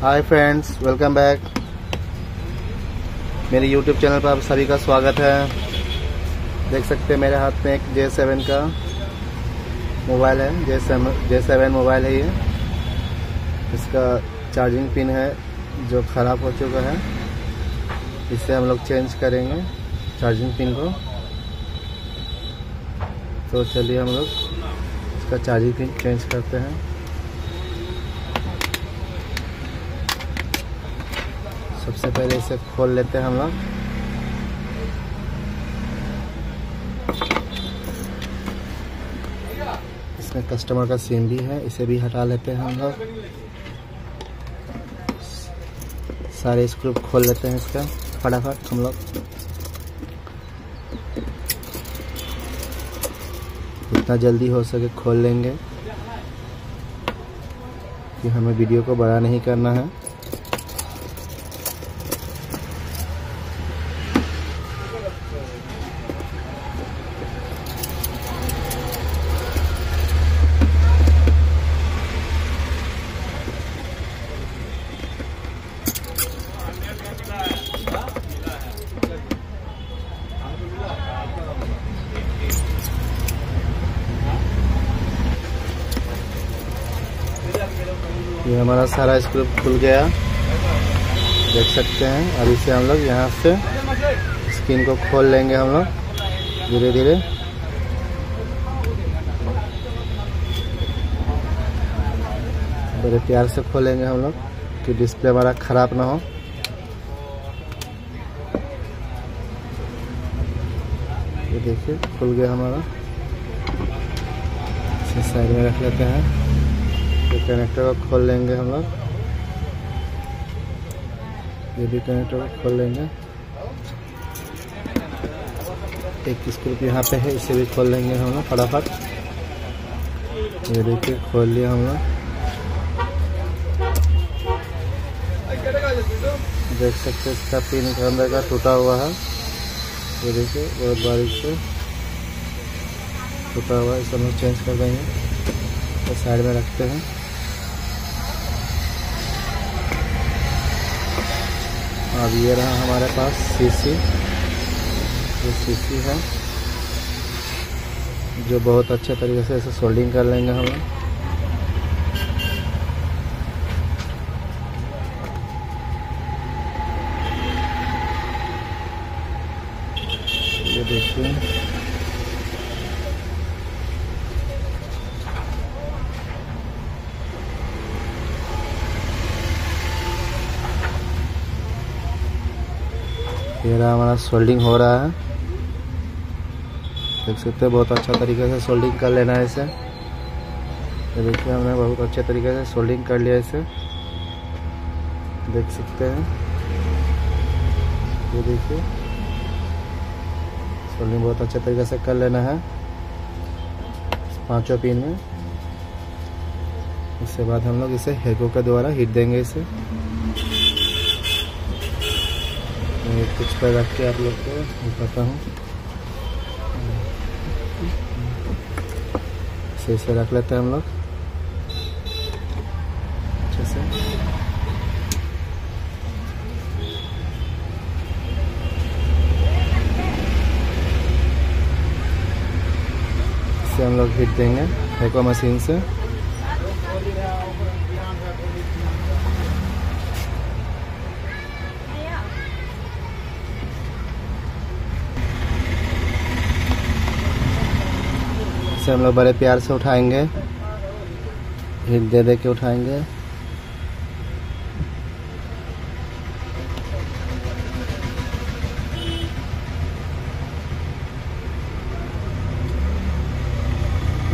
Hi friends, welcome back. मेरे YouTube channel पर आप सभी का स्वागत है। देख सकते हैं मेरे हाथ में एक J7 का मोबाइल है। J7 मोबाइल है ये। इसका चार्जिंग पिन है जो ख़राब हो चुका है। इससे हम लोग चेंज करेंगे चार्जिंग पिन को। तो चलिए हम लोग इसका चार्जिंग पिन चेंज करते हैं। सबसे पहले इसे खोल लेते हैं हम लोग। इसमें कस्टमर का सिम भी है, इसे भी हटा लेते हैं हम लोग। सारे स्क्रू खोल लेते हैं इसका फटाफट हम लोग। जितना जल्दी हो सके खोल लेंगे कि हमें वीडियो को बड़ा नहीं करना है। ये हमारा सारा स्क्रू खुल गया, देख सकते हैं। और इसे हम लोग यहाँ से स्क्रीन को खोल लेंगे हम लोग धीरे धीरे। बड़े प्यार से खोलेंगे हम लोग कि डिस्प्ले हमारा ख़राब ना हो। ये देखिए खुल गया हमारा। इसे साइड में रख लेते हैं। ये कनेक्टर को खोल लेंगे हम लोग। ये भी कनेक्टर को खोल लेंगे। एक स्क्रू यहाँ पे है, इसे भी खोल लेंगे हम लोग फटाफट। ये देखिए खोल लिया हम लोग। देख सकते हैं इसका पिन के अंदर का टूटा हुआ है। ये देखिए बहुत बारीक से टूटा हुआ है। इसे हम लोग चेंज कर देंगे। तो साइड में रखते हैं। अब ये रहा हमारे पास सीसी। ये सीसी है जो बहुत अच्छे तरीके से इसे सोल्डिंग कर लेंगे हम लोग। ये देखिए ये रहा हमारा सोल्डिंग हो रहा है। देख सकते हैं बहुत अच्छा तरीके से सोल्डिंग कर लेना है इसे। ये देखिए हमने बहुत अच्छे तरीके से सोल्डिंग कर लिया इसे, देख सकते हैं। ये देखिए सोल्डिंग बहुत अच्छे तरीके से कर लेना है पांचों पिन में। इसके बाद हम लोग इसे हैको के द्वारा हीट देंगे इसे। कुछ पर रख के आप लोग को बताता हूँ। इसे रख लेते हैं हम लोग अच्छे से। इसे हम लोग हीट देंगे हैको मशीन से। इसे हम लोग बड़े प्यार से उठाएंगे, हीट दे दे के उठाएंगे।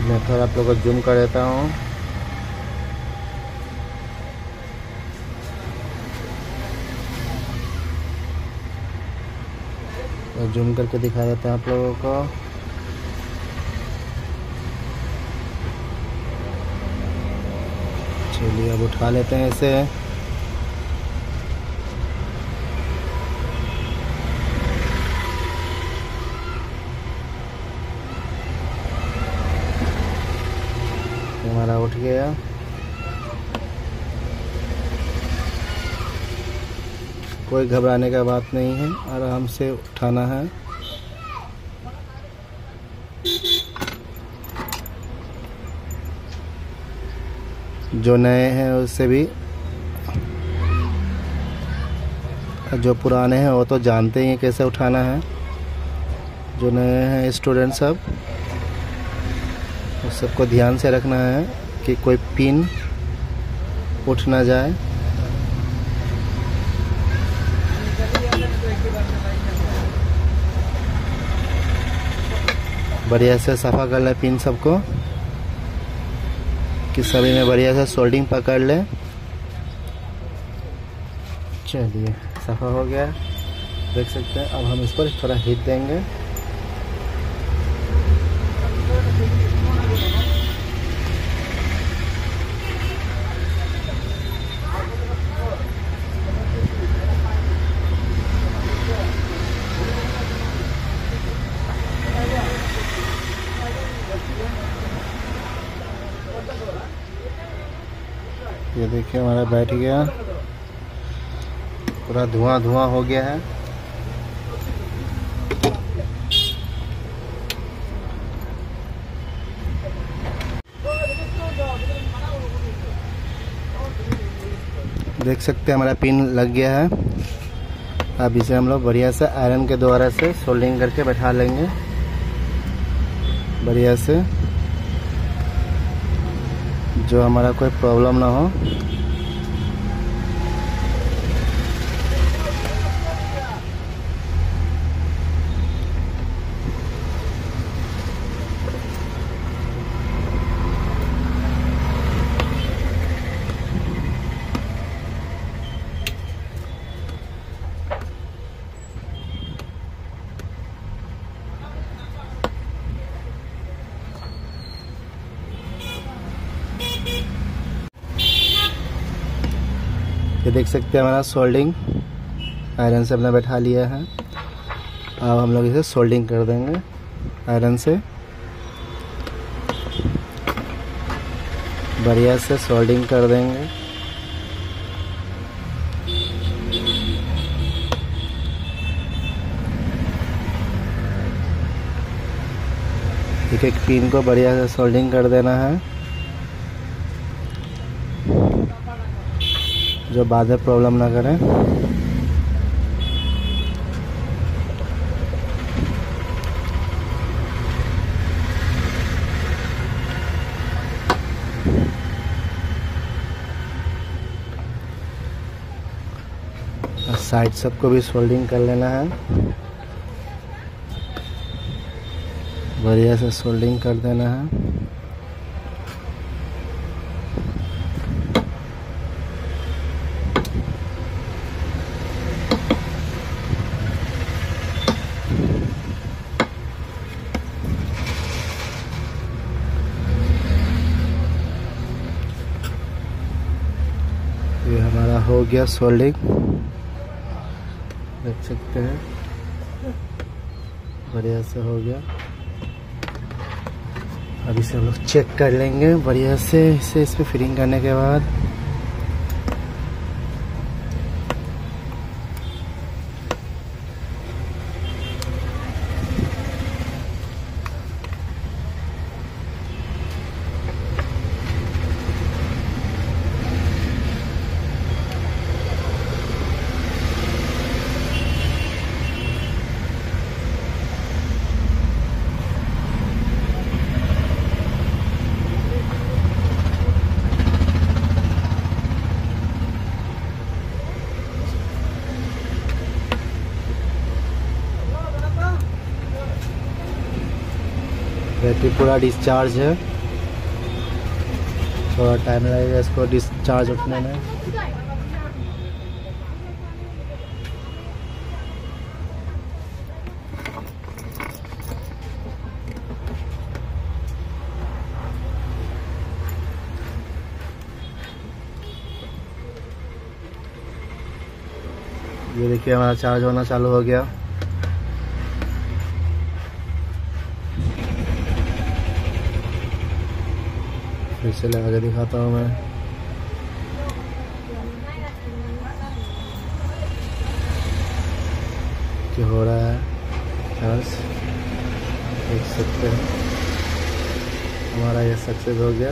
मैं थोड़ा आप लोगों को जूम कर देता हूँ। तो जूम करके दिखा देते हैं आप लोगों को। चलिए अब उठा लेते हैं इसे। हमारा उठ गया। कोई घबराने का बात नहीं है, आराम से उठाना है। जो नए हैं उससे भी, जो पुराने हैं वो तो जानते ही हैं कैसे उठाना है। जो नए हैं स्टूडेंट सब, उस सबको ध्यान से रखना है कि कोई पिन उठ ना जाए। बढ़िया से सफ़ा कर ले पिन सबको, कि सभी में बढ़िया से सोल्डिंग पकड़ ले। चलिए सफ़ा हो गया, देख सकते हैं। अब हम इस पर थोड़ा हीट देंगे। ये देखिए हमारा बैठ गया, पूरा धुआं धुआं हो गया है। देख सकते हैं हमारा पिन लग गया है। अब इसे हम लोग बढ़िया से आयरन के द्वारा से सोल्डिंग करके बैठा लेंगे बढ़िया से, जो हमारा कोई प्रॉब्लम ना हो। ये देख सकते हैं हमारा सोल्डिंग आयरन से अपना बैठा लिया है। अब हम लोग इसे सोल्डिंग कर देंगे आयरन से, बढ़िया से सोल्डिंग कर देंगे। एक एक पिन को बढ़िया से सोल्डिंग कर देना है, जो बाद में प्रॉब्लम ना करें। साइड सबको भी सोल्डिंग कर लेना है, बढ़िया से सोल्डिंग कर देना है। ये हमारा हो गया सोल्डिंग, देख सकते हैं बढ़िया से हो गया। अब इसे हम लोग चेक कर लेंगे बढ़िया से, इसे इस पे फिटिंग करने के बाद। बैटरी पूरा डिस्चार्ज है, थोड़ा टाइम लगेगा इसको डिस्चार्ज उठने में। ये देखिए हमारा चार्ज होना चालू हो गया। फिर से लगा के दिखाता हूँ मैं। कि हो रहा है चार्ज, देख सकते हैं हमारा ये सक्सेस हो गया।